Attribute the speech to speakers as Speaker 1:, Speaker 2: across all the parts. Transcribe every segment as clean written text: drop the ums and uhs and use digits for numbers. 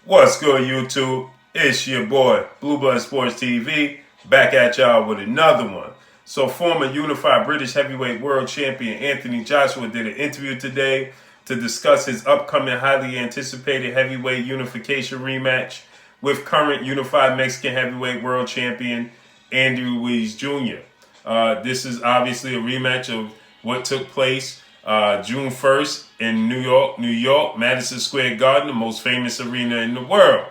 Speaker 1: What's good, YouTube? It's your boy, Blue Blood Sports TV, back at y'all with another one. So former unified British heavyweight world champion Anthony Joshua did an interview today to discuss his upcoming highly anticipated heavyweight unification rematch with current unified Mexican heavyweight world champion Andy Ruiz Jr. This is obviously a rematch of what took place June 1st in New York, Madison Square Garden, the most famous arena in the world.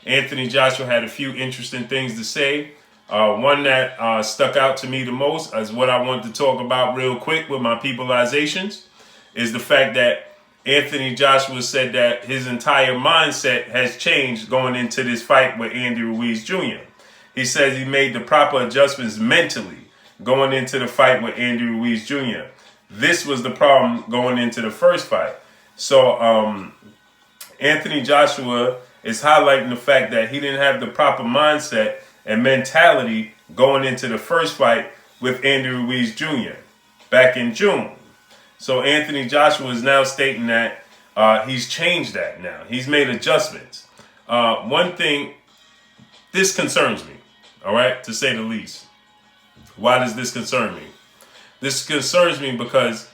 Speaker 1: Anthony Joshua had a few interesting things to say. One that stuck out to me the most is what I want to talk about real quick with my peopleizations is the fact that Anthony Joshua said that his entire mindset has changed going into this fight with Andy Ruiz Jr. He says he made the proper adjustments mentally going into the fight with Andy Ruiz Jr. This was the problem going into the first fight. So Anthony Joshua is highlighting the fact that he didn't have the proper mindset and mentality going into the first fight with Andy Ruiz Jr. back in June. So Anthony Joshua is now stating that he's changed that now. He's made adjustments. One thing, this concerns me, all right, to say the least. Why does this concern me? This concerns me because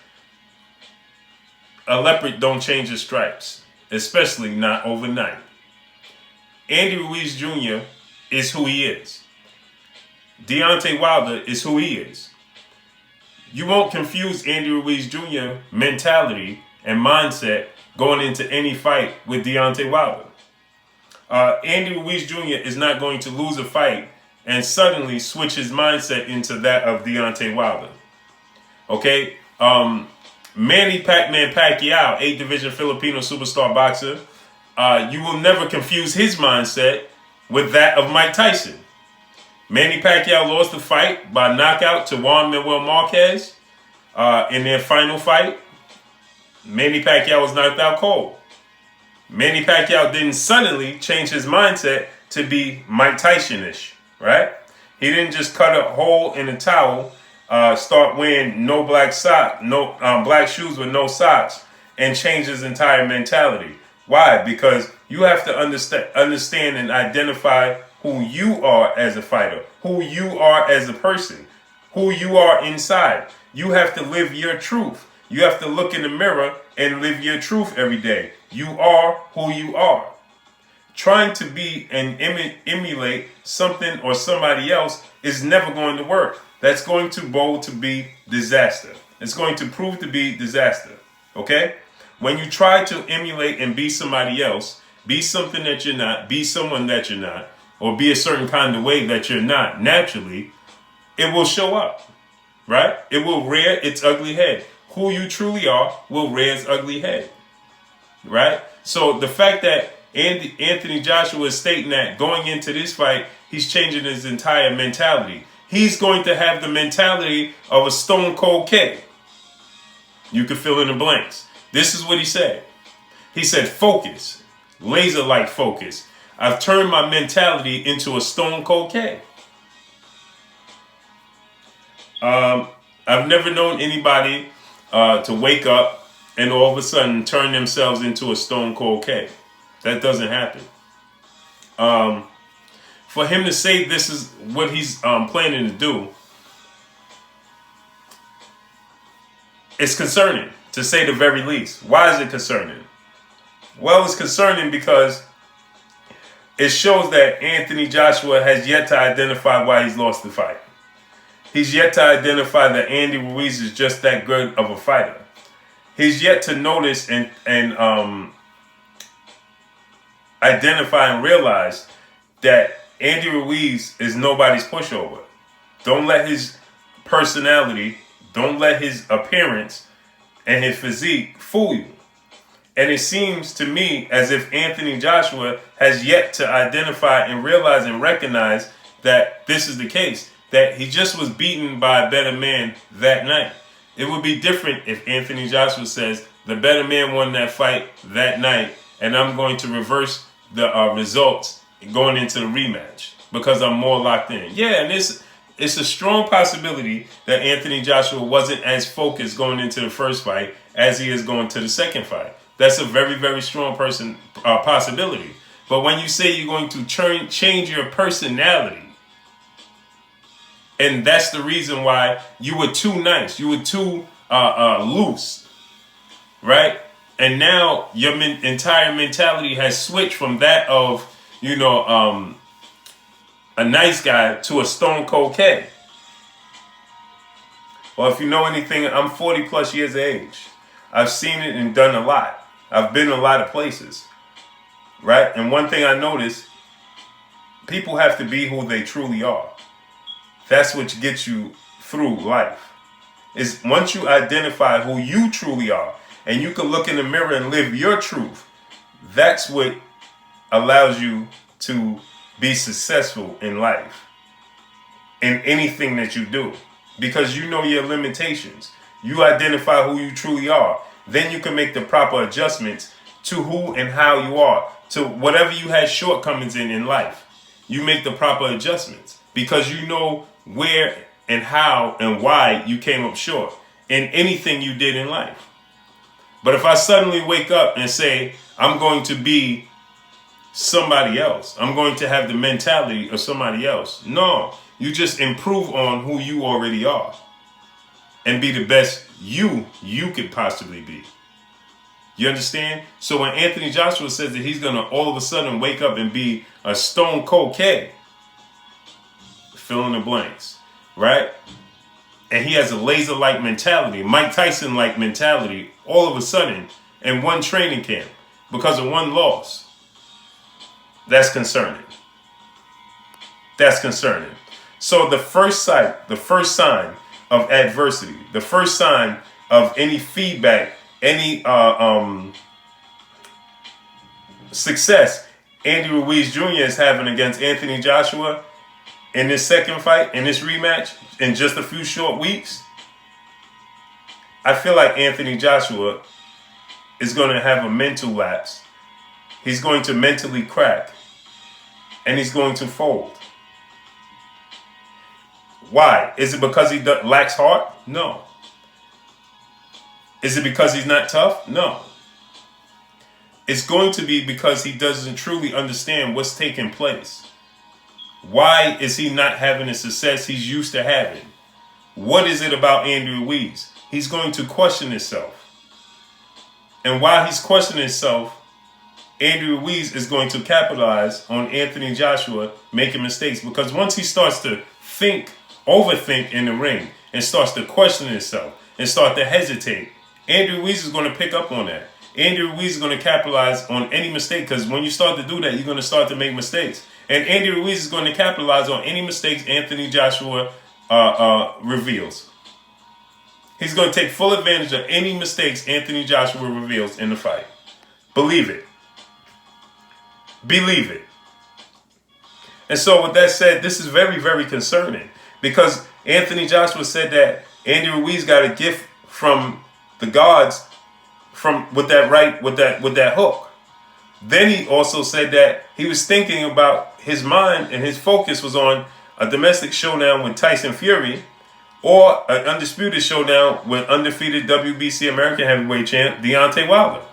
Speaker 1: a leopard don't change his stripes, especially not overnight. Andy Ruiz Jr. is who he is. Deontay Wilder is who he is. You won't confuse Andy Ruiz Jr. mentality and mindset going into any fight with Deontay Wilder. Andy Ruiz Jr. is not going to lose a fight and suddenly switch his mindset into that of Deontay Wilder. Okay, Manny Pac-Man Pacquiao, 8th division Filipino superstar boxer, you will never confuse his mindset with that of Mike Tyson. Manny Pacquiao lost the fight by knockout to Juan Manuel Marquez in their final fight. Manny Pacquiao was knocked out cold. Manny Pacquiao didn't suddenly change his mindset to be Mike Tyson-ish, right? He didn't just cut a hole in a towel, start wearing no black sock, no black shoes with no socks, and change his entire mentality. Why? Because you have to understand and identify who you are as a fighter, who you are as a person, who you are inside. You have to live your truth. You have to look in the mirror and live your truth every day. You are who you are. Trying to be and emulate something or somebody else is never going to work. That's going to bowl to be disaster. It's going to prove to be disaster. Okay? When you try to emulate and be somebody else, be something that you're not, be someone that you're not, or be a certain kind of way that you're not naturally, it will show up. Right? It will rear its ugly head. Who you truly are will rear its ugly head. Right? So the fact that Anthony Joshua is stating that going into this fight, he's changing his entire mentality. He's going to have the mentality of a Stone Cold K. You can fill in the blanks. This is what he said. He said, focus, laser-like focus. I've turned my mentality into a Stone Cold K. I've never known anybody to wake up and all of a sudden turn themselves into a Stone Cold K. That doesn't happen. For him to say this is what he's planning to do, it's concerning, to say the very least. Why is it concerning? Well, it's concerning because it shows that Anthony Joshua has yet to identify why he's lost the fight. He's yet to identify that Andy Ruiz is just that good of a fighter. He's yet to notice and identify and realize that Andy Ruiz is nobody's pushover. Don't let his personality, don't let his appearance and his physique fool you. And it seems to me as if Anthony Joshua has yet to identify and realize and recognize that this is the case, that he just was beaten by a better man that night. It would be different if Anthony Joshua says, the better man won that fight that night, and I'm going to reverse the results going into the rematch because I'm more locked in. Yeah, and it's a strong possibility that Anthony Joshua wasn't as focused going into the first fight as he is going to the second fight. That's a very, very strong possibility. But when you say you're going to change your personality, and that's the reason why you were too nice, you were too loose, right? And now your entire mentality has switched from that of, a nice guy to a stone cold K. Well, if you know anything, I'm 40 plus years of age. I've seen it and done a lot. I've been a lot of places, right? And one thing I noticed, people have to be who they truly are. That's what gets you through life. Is once you identify who you truly are, and you can look in the mirror and live your truth, that's what allows you to be successful in life, in anything that you do. Because you know your limitations. You identify who you truly are. Then you can make the proper adjustments to who and how you are. To whatever you had shortcomings in life. You make the proper adjustments. Because you know where and how and why you came up short in anything you did in life. But if I suddenly wake up and say, I'm going to be somebody else, I'm going to have the mentality of somebody else. No, you just improve on who you already are and be the best you could possibly be. You understand? So when Anthony Joshua says that he's going to all of a sudden wake up and be a stone cold K, fill in the blanks, right? And he has a laser-like mentality, Mike Tyson-like mentality, all of a sudden in one training camp because of one loss. That's concerning. That's concerning. So the first sign of adversity, the first sign of any feedback, any success Andy Ruiz Jr. is having against Anthony Joshua in this second fight, in this rematch, in just a few short weeks, I feel like Anthony Joshua is going to have a mental lapse. He's going to mentally crack. And he's going to fold. Why? Is it because he lacks heart? No. Is it because he's not tough? No. It's going to be because he doesn't truly understand what's taking place. Why is he not having the success he's used to having? What is it about Andy Ruiz? He's going to question himself. And while he's questioning himself, Andy Ruiz is going to capitalize on Anthony Joshua making mistakes. Because once he starts to overthink in the ring, and starts to question himself, and start to hesitate, Andy Ruiz is going to pick up on that. Andy Ruiz is going to capitalize on any mistake, because when you start to do that, you're going to start to make mistakes. And Andy Ruiz is going to capitalize on any mistakes Anthony Joshua reveals. He's going to take full advantage of any mistakes Anthony Joshua reveals in the fight. Believe it. Believe it. And so with that said, this is very, very concerning. Because Anthony Joshua said that Andy Ruiz got a gift from the gods with that hook. Then he also said that he was thinking about his mind and his focus was on a domestic showdown with Tyson Fury or an undisputed showdown with undefeated WBC American heavyweight champ Deontay Wilder.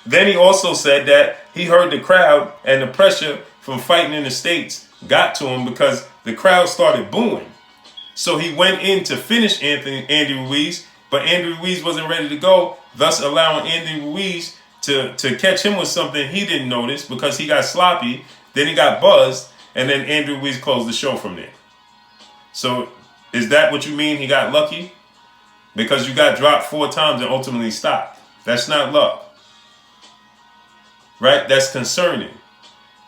Speaker 1: Then he also said that he heard the crowd and the pressure from fighting in the States got to him because the crowd started booing. So he went in to finish Andy Ruiz, but Andy Ruiz wasn't ready to go, thus allowing Andy Ruiz to catch him with something he didn't notice because he got sloppy, then he got buzzed, and then Andy Ruiz closed the show from there. So is that what you mean he got lucky? Because you got dropped 4 times and ultimately stopped. That's not luck. Right? That's concerning.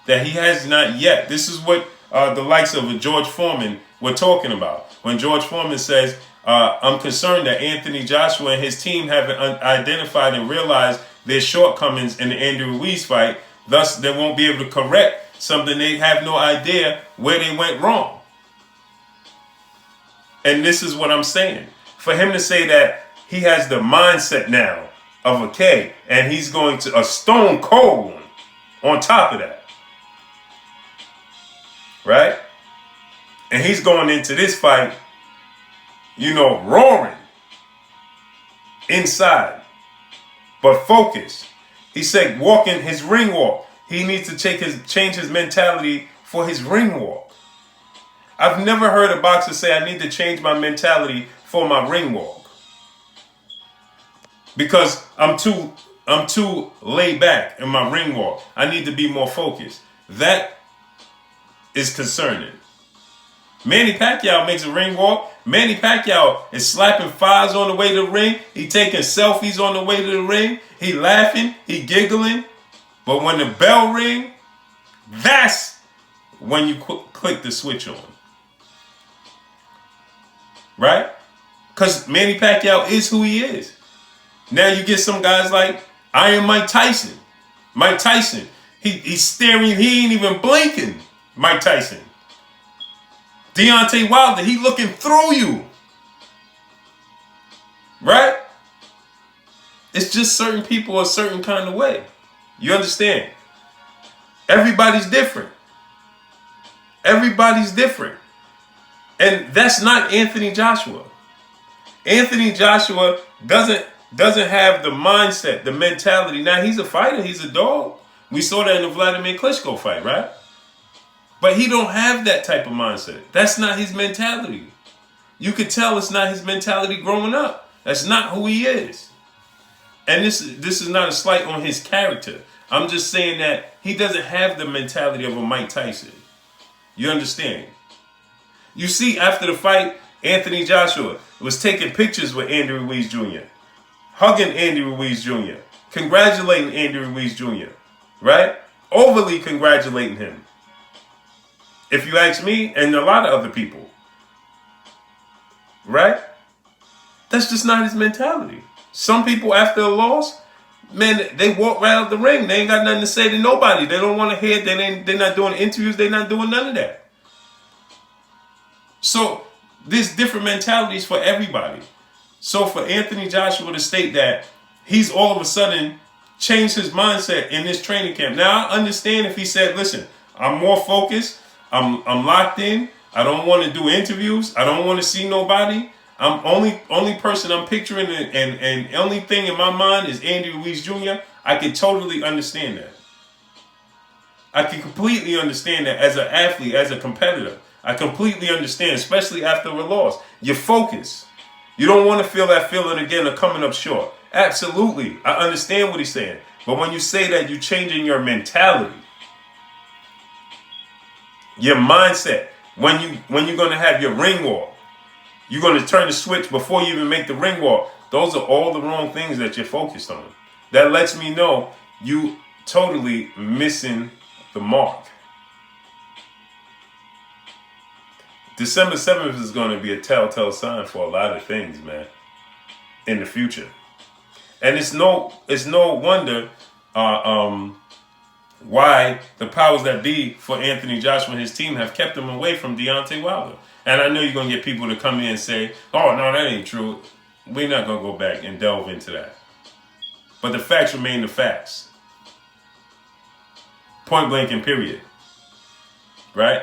Speaker 1: That he has not yet. This is what the likes of George Foreman were talking about. When George Foreman says, I'm concerned that Anthony Joshua and his team haven't identified and realized their shortcomings in the Andy Ruiz fight. Thus, they won't be able to correct something they have no idea where they went wrong. And this is what I'm saying. For him to say that he has the mindset now of a K and he's going to a stone cold one on top of that. Right? And he's going into this fight, roaring inside, but focused. He said his ring walk He needs to change his mentality for his ring walk. I've never heard a boxer say, I need to change my mentality for my ring walk. Because I'm too laid back in my ring walk. I need to be more focused. That is concerning. Manny Pacquiao makes a ring walk. Manny Pacquiao is slapping fives on the way to the ring. He taking selfies on the way to the ring. He laughing. He giggling. But when the bell ring, that's when you click the switch on. Right? Because Manny Pacquiao is who he is. Now you get some guys like Iron Mike Tyson. Mike Tyson. He's staring. He ain't even blinking. Mike Tyson. Deontay Wilder. He looking through you. Right? It's just certain people a certain kind of way. You understand? Everybody's different. Everybody's different. And that's not Anthony Joshua. Anthony Joshua doesn't have the mindset, the mentality. Now, he's a fighter. He's a dog. We saw that in the Vladimir Klitschko fight, right? But he don't have that type of mindset. That's not his mentality. You could tell it's not his mentality growing up. That's not who he is. And this is not a slight on his character. I'm just saying that he doesn't have the mentality of a Mike Tyson. You understand? You see, after the fight, Anthony Joshua was taking pictures with Andy Ruiz Jr., hugging Andy Ruiz Jr., congratulating Andy Ruiz Jr., right? Overly congratulating him. If you ask me, and a lot of other people, right? That's just not his mentality. Some people, after a loss, man, they walk right out the ring. They ain't got nothing to say to nobody. They don't want to hear. They're not doing interviews. They're not doing none of that. So there's different mentalities for everybody. So for Anthony Joshua to state that he's all of a sudden changed his mindset in this training camp. Now I understand if he said, listen, I'm more focused. I'm locked in. I don't want to do interviews. I don't want to see nobody. I'm only person I'm picturing and only thing in my mind is Andy Ruiz Jr. I can totally understand that. I can completely understand that as an athlete, as a competitor. I completely understand, especially after a loss. You're focused. You don't want to feel that feeling again of coming up short. Absolutely. I understand what he's saying. But when you say that, you're changing your mentality. Your mindset. When you're going to have your ring walk. You're going to turn the switch before you even make the ring walk. Those are all the wrong things that you're focused on. That lets me know you totally missing the mark. December 7th is going to be a telltale sign for a lot of things, man, in the future. And it's no wonder why the powers that be for Anthony Joshua and his team have kept him away from Deontay Wilder. And I know you're going to get people to come in and say, oh, no, that ain't true. We're not going to go back and delve into that. But the facts remain the facts. Point blank and period. Right?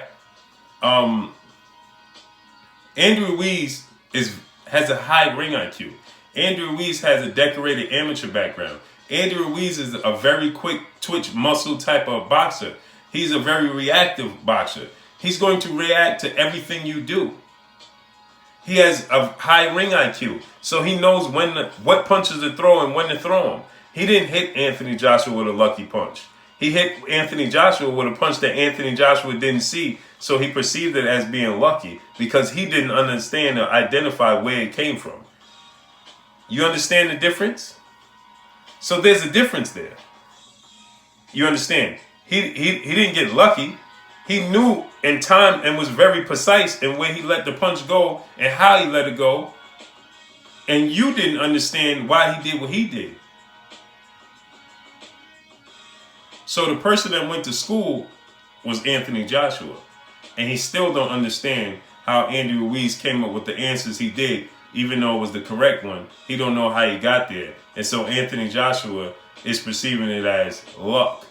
Speaker 1: Andrew Ruiz has a high ring IQ. Andrew Ruiz has a decorated amateur background. Andrew Ruiz is a very quick twitch muscle type of boxer. He's a very reactive boxer. He's going to react to everything you do. He has a high ring IQ, so he knows what punches to throw and when to throw them. He didn't hit Anthony Joshua with a lucky punch. He hit Anthony Joshua with a punch that Anthony Joshua didn't see, so he perceived it as being lucky because he didn't understand or identify where it came from. You understand the difference? So there's a difference there. You understand? He didn't get lucky. He knew in time and was very precise in where he let the punch go and how he let it go. And you didn't understand why he did what he did. So the person that went to school was Anthony Joshua. And he still don't understand how Andy Ruiz came up with the answers he did, even though it was the correct one. He don't know how he got there. And so Anthony Joshua is perceiving it as luck.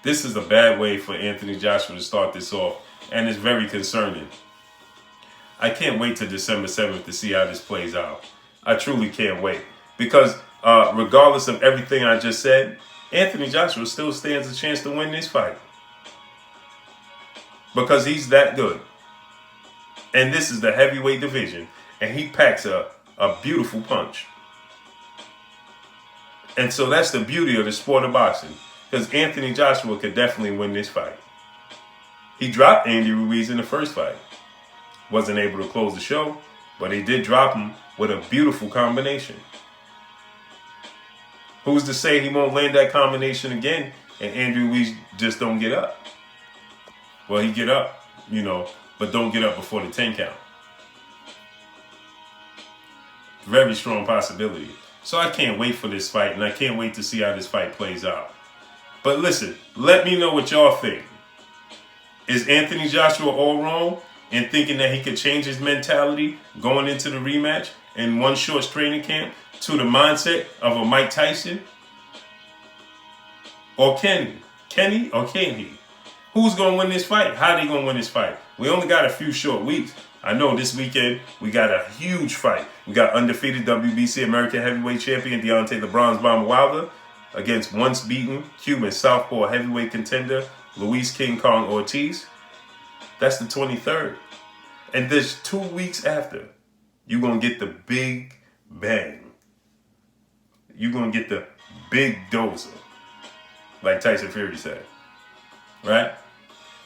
Speaker 1: This is a bad way for Anthony Joshua to start this off, and it's very concerning. I can't wait till December 7th to see how this plays out. I truly can't wait. Because regardless of everything I just said, Anthony Joshua still stands a chance to win this fight. Because he's that good. And this is the heavyweight division. And he packs a beautiful punch. And so that's the beauty of the sport of boxing. Because Anthony Joshua could definitely win this fight. He dropped Andy Ruiz in the first fight. Wasn't able to close the show, but he did drop him with a beautiful combination. Who's to say he won't land that combination again and Andy Ruiz just don't get up? Well, he get up, but don't get up before the 10 count. Very strong possibility. So I can't wait for this fight, and I can't wait to see how this fight plays out. But listen, let me know what y'all think. Is Anthony Joshua all wrong in thinking that he could change his mentality going into the rematch in one short training camp to the mindset of a Mike Tyson? Or can he? Can he or can't he? Who's going to win this fight? How they going to win this fight? We only got a few short weeks. I know this weekend we got a huge fight. We got undefeated WBC American Heavyweight Champion Deontay the Bronze Bomber Wilder against once beaten Cuban Southpaw Heavyweight contender Luis King Kong Ortiz. That's the 23rd. And there's 2 weeks after, you're going to get the big bang. You're going to get the big dozer, like Tyson Fury said. Right?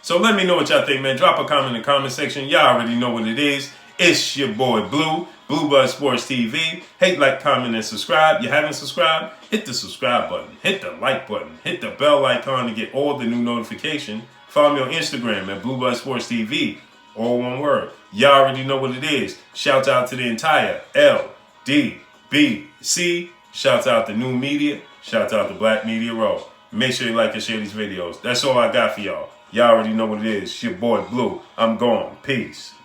Speaker 1: So let me know what y'all think, man. Drop a comment in the comment section. Y'all already know what it is. It's your boy Blue, Blue Blood Sports TV. Hate, like, comment, and subscribe. You haven't subscribed? Hit the subscribe button. Hit the like button. Hit the bell icon to get all the new notifications. Follow me on Instagram at Blue Blood Sports TV. All one word. Y'all already know what it is. Shout out to the entire LDBC. Shout out to New Media. Shout out to Black Media Row. Make sure you like and share these videos. That's all I got for y'all. Y'all already know what it is. It's your boy Blue. I'm gone. Peace.